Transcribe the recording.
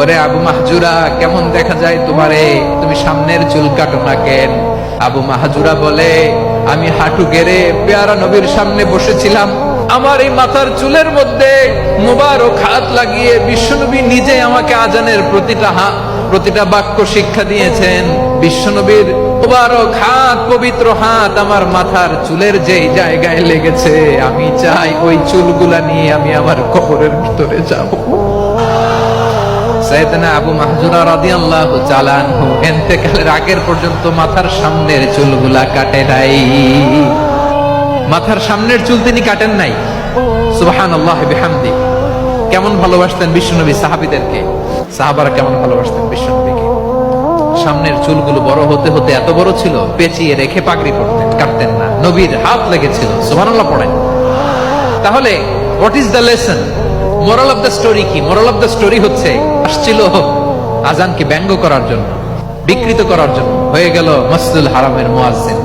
ওরে আবু মাহজুরা, কেমন দেখা যায় তোমারে, তুমি সামনের চুল কাটো না কেন? আবু মাহজুরা বলে, আমি হাঁটু গেড়ে পেয়ারা নবীর সামনে বসেছিলাম, আমার এই মাথার চুলের মধ্যে মুবারক হাত লাগিয়ে বিশ্বনবী নিজে আমাকে আজানের প্রতিটা বাক্য শিক্ষা দিয়েছেন। বিশ্বনবীর মুবারক হাত, পবিত্র হাত আমার মাথার চুলের যেই জায়গায় লেগেছে, আমি চাই ওই চুলগুলা নিয়ে আমি আমার কবরের ভিতরে যাব। সাইয়েদনা আবু মাহজুরা রাদিয়াল্লাহু তাআলা আনহু ইন্তেকালের আগের পর্যন্ত মাথার সামনের চুলগুলা কাটে নাই। মাথার সামনের চুল তিনি কাটেন নাই। সুবহানাল্লাহ বিহামদি। কেমন ভালোবাসতেন বিশ্বনবী সাহাবীদেরকে, সাহাবারা কেমন ভালোবাসতেন বিশ্বনবীকে। সামনের চুলগুলো বড় হতে হতে এত বড় ছিল, পেঁচিয়ে রেখে পাগড়ি পরতেন, কাটতেন না। নবীর হাত লেগেছিল। সুবহানাল্লাহ পড়েন। তাহলে what is the lesson? Moral of the story কি? মোরাল অফ দ্য স্টোরি হচ্ছে, আসছিল আজানকে ব্যঙ্গ করার জন্য, বিকৃত করার জন্য, হয়ে গেল মসজিদুল হারামের মুয়াজ্জিন।